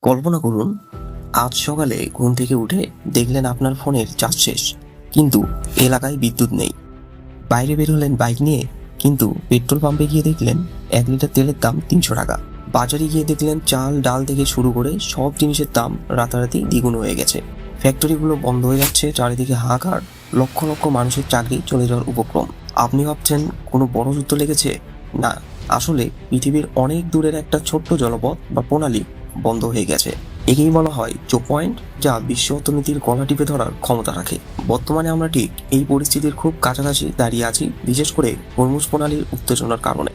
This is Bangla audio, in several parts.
কল্পনা করুন, আজ সকালে ঘুম থেকে উঠে দেখলেন আপনার ফোনের চার্জ শেষ, কিন্তু এলাকায় বিদ্যুৎ নেই। বাইরে বের হলেন বাইক নিয়ে, কিন্তু পেট্রোল পাম্পে গিয়ে দেখলেন 1 লিটার তেলের দাম 300 টাকা। বাজারে গিয়ে দেখলেন চাল ডাল থেকে শুরু করে সব জিনিসের দাম রাতারাতি দ্বিগুণ হয়ে গেছে। ফ্যাক্টরিগুলো বন্ধ হয়ে যাচ্ছে, চারিদিকে হাহাকার, লক্ষ লক্ষ মানুষের চাকরি চলে যাওয়ার উপক্রম। আপনি ভাবছেন কোনো বড় যুদ্ধ লেগেছে? না, আসলে পৃথিবীর অনেক দূরের একটা ছোট্ট জলপথ বা প্রণালী বন্ধ হয়ে গেছে। একেই বলা হয় চোক পয়েন্ট, যা বিশ্ব অর্থনীতির গলা টিপে ধরার ক্ষমতা রাখে। বর্তমানে আমরা ঠিক এই পরিস্থিতির খুব কাছাকাছি দাঁড়িয়ে আছি, বিশেষ করে হরমুজ প্রণালীর উত্তেজনার কারণে।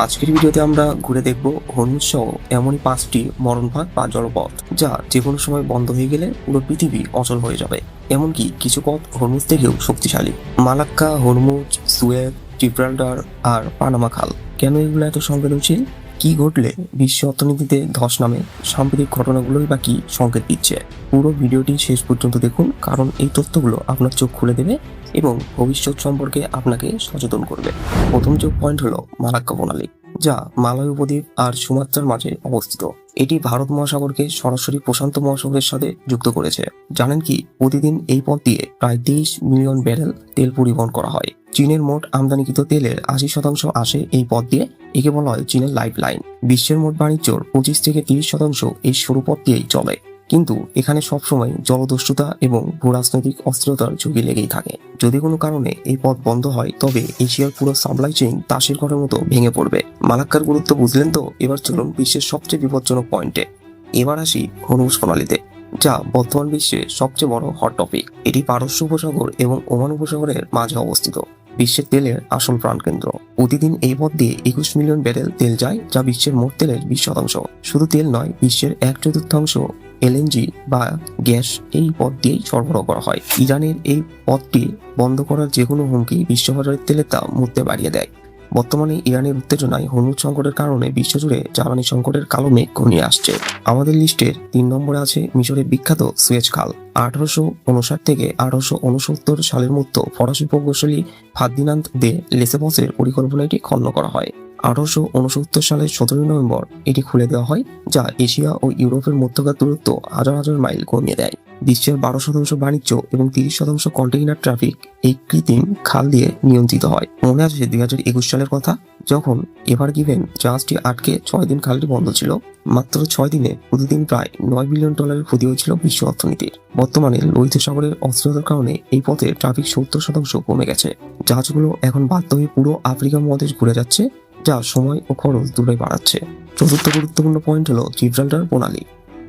আজকের ভিডিওতে আমরা ঘুরে দেখব হরমুজ সহ এমনই 5টি মরণফাঁদ বা জলপথ, যা যে কোনো সময় বন্ধ হয়ে গেলে পুরো পৃথিবী অচল হয়ে যাবে। এমনকি কিছু পথ হরমুজ থেকেও শক্তিশালী। মালাক্কা, হরমুজ, সুয়েজ, জিব্রাল্টার আর পানামা খাল। কেন এগুলো এত সংবেদনশীল? কি ঘটলে বিশ্ব অর্থনীতিতে ধস নামে? সাম্প্রতিক ঘটনাগুলোই বা কি সংকেত দিচ্ছে? পুরো ভিডিওটি শেষ পর্যন্ত দেখুন, কারণ এই তথ্যগুলো আপনার চোখ খুলে দেবে এবং ভবিষ্যৎ সম্পর্কে আপনাকে সচেতন করবে। প্রথম চোক পয়েন্ট হলো মালাক্কা প্রণালী, যা মালয় উপদ্বীপ আর সুমাত্রার মাঝে অবস্থিত। এটি ভারত মহাসাগরকে সরাসরি প্রশান্ত মহাসাগরের সাথে যুক্ত করেছে। জানেন কি, প্রতিদিন এই পথ দিয়ে প্রায় 23 মিলিয়ন ব্যারেল তেল পরিবহন করা হয়। চীনের মোট আমদানিকৃত তেলের 80% আসে এই পথ দিয়ে। একে বলা হয় চীনের লাইফ লাইন। বিশ্বের মোট বাণিজ্যর 25 থেকে 30% এই সরু পথ দিয়েই চলে। কিন্তু এখানে সবসময় জলদস্যুতা এবং ভূরাজনৈতিক অস্থিরতার ঝুঁকি লেগেই থাকে। যদি কোনো কারণে এই পথ বন্ধ হয়, তবে এশিয়ার পুরো সাপ্লাই চেইন তাসের ঘরের মতো ভেঙে পড়বে। মালাক্কার গুরুত্ব বুঝলেন তো? এবার চলুন বিশ্বের সবচেয়ে বিপজ্জনক পয়েন্টে। এবার আসি হরমুজ প্রণালীতে, যা বর্তমান বিশ্বে সবচেয়ে বড় হট টপিক। এটি পারস্য উপসাগর এবং ওমান উপসাগরের মাঝে অবস্থিত, বিশ্বের তেলের আসল প্রাণকেন্দ্র। প্রতিদিন এই পথ দিয়ে 21 মিলিয়ন ব্যারেল তেল যায়, যা বিশ্বের মোট তেলের 20%। শুধু তেল নয়, বিশ্বের 1/4 এলএনজি বা গ্যাস এই পথ দিয়েই সরবরাহ করা হয়। ইরানের এই পথটি বন্ধ করার যে কোনো হুমকি বিশ্ববাজারের তেলের দাম মুহূর্তে বাড়িয়ে দেয়। বর্তমানে ইরানের উত্তেজনায় হরমুজ সংকটের কারণে বিশ্বজুড়ে জ্বালানি সংকটের কালো মেঘ ঘনিয়ে আসছে। আমাদের লিস্টের 3 নম্বরে আছে মিশরের বিখ্যাত সুয়েজ খাল। 1859 থেকে 1869 সালের মধ্যে ফরাসি প্রকৌশলী ফার্দিনান্দ দে লেসেবসের পরিকল্পনায় এটি খনন করা হয়। 1869 সালের 17 নভেম্বর এটি খুলে দেওয়া হয়, যা এশিয়া ও ইউরোপের মধ্যকার দূরত্ব হাজার হাজার মাইল কমিয়ে দেয়। বিশ্বের 12% বাণিজ্য এবং 30% কন্টেইনার ট্রাফিক এই কৃত্রিম খাল দিয়ে নিয়ন্ত্রিত হয়। মনে আছে 2021 সালের কথা, যখন এভার গিভেন জাহাজটি আটকে 6 দিন খালটি বন্ধ ছিল। মাত্র 6 দিনে প্রতিদিন প্রায় $9 বিলিয়ন ক্ষতি হয়েছিল বিশ্ব অর্থনীতির। বর্তমানে লোহিত সাগরের অস্থিরতার কারণে এই পথে ট্রাফিক 70% কমে গেছে। জাহাজগুলো এখন বাধ্য হয়ে পুরো আফ্রিকা মহাদেশ ঘুরে যাচ্ছে, যা সময় ও খরচ দুটোই বাড়াচ্ছে। চতুর্থ গুরুত্বপূর্ণ পয়েন্ট হলো জিব্রাল্টার প্রণালী,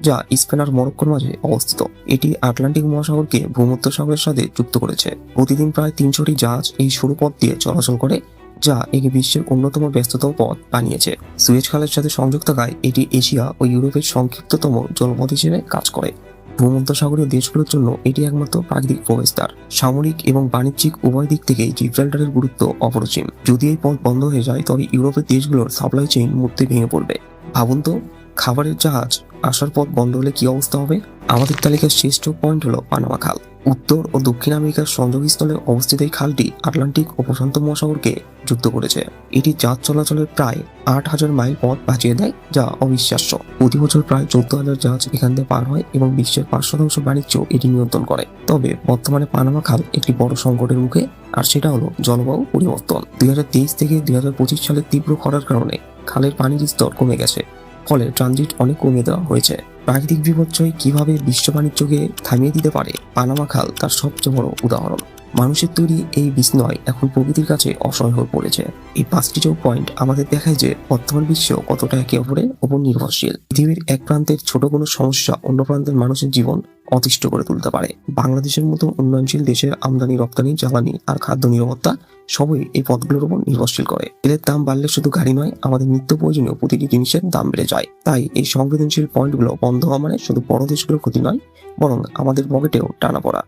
যা স্পেন আর মরক্কোর মাঝে অবস্থিত। এটি আটলান্টিক মহাসাগরকে ভূমধ্যসাগরের সাথে যুক্ত করেছে। প্রতিদিন প্রায় 300টি জাহাজ এই সরু পথ দিয়ে চলাচল করে, যা একে বিশ্বের অন্যতম ব্যস্ততম পথ বানিয়েছে। সুয়েজ খালের সাথে সংযোগ থাকায় এটি এশিয়া ও ইউরোপের সংক্ষিপ্ততম জলপথ হিসেবে কাজ করে। ভূমধ্যসাগরীয় দেশগুলোর জন্য এটি একমাত্র প্রাকৃতিক প্রবেশদ্বার। সামরিক এবং বাণিজ্যিক উভয় দিক থেকেই জিব্রাল্টারের গুরুত্ব অপরিসীম। যদি এই পথ বন্ধ হয়ে যায়, তবে ইউরোপের দেশগুলোর সাপ্লাই চেইন মুহূর্তে ভেঙে পড়বে। ভাবুন তো, খাবারের জাহাজ আসার পথ বন্ধ হলে কি অবস্থা হবে? আমাদের তালিকার শ্রেষ্ঠ পয়েন্ট হলো পানামা খাল। উত্তর ও দক্ষিণ আমেরিকার সংযোগস্থলে অবস্থিত এই খালটি আটলান্টিক ও প্রশান্ত মহাসাগরকে যুক্ত করেছে। এটি জাহাজ চলাচলের প্রায় 8,000 মাইল পথ বাঁচিয়ে দেয়, যা অবিশ্বাস্য। প্রতি বছর প্রায় 14,000 জাহাজ এখান দিয়ে পার হয় এবং বিশ্বের 5% বাণিজ্য এটি নিয়ন্ত্রণ করে। তবে বর্তমানে পানামা খাল একটি বড় সংকটের মুখে, আর সেটা হলো জলবায়ু পরিবর্তন। 2023 থেকে 2025 সালের তীব্র খরার কারণে খালের পানির স্তর কমে গেছে, ফলে ট্রানজিট অনেক কমিয়ে দেওয়া হয়েছে। প্রাকৃতিক বিপর্যয় কিভাবে বিশ্ব বাণিজ্যকে থামিয়ে দিতে পারে, পানামা খাল তার সবচেয়ে বড় উদাহরণ। মানুষের তৈরি এই বিস্ময় এখন প্রকৃতির কাছে অসহায় হয়ে পড়েছে। এই 5টি চোখ পয়েন্ট আমাদের দেখায় যে বর্তমান বিশ্ব কতটা একে অপরের উপর নির্ভরশীল। পৃথিবীর এক প্রান্তের ছোট কোনো সমস্যা অন্য প্রান্তের মানুষের জীবন অতিষ্ঠ করে তুলতে পারে। বাংলাদেশের মতো উন্নয়নশীল দেশের আমদানি রপ্তানি, জ্বালানি আর খাদ্য নিরাপত্তা সবই এই পথগুলোর উপর নির্ভরশীল করে। তেলের দাম বাড়লে শুধু গাড়ি নয়, আমাদের নিত্য প্রয়োজনীয় প্রতিটি জিনিসের দাম বেড়ে যায়। তাই এই সংবেদনশীল পয়েন্টগুলো বন্ধ হওয়া মানে শুধু বড় দেশগুলোর ক্ষতি নয়, বরং আমাদের পকেটেও টানা পড়া।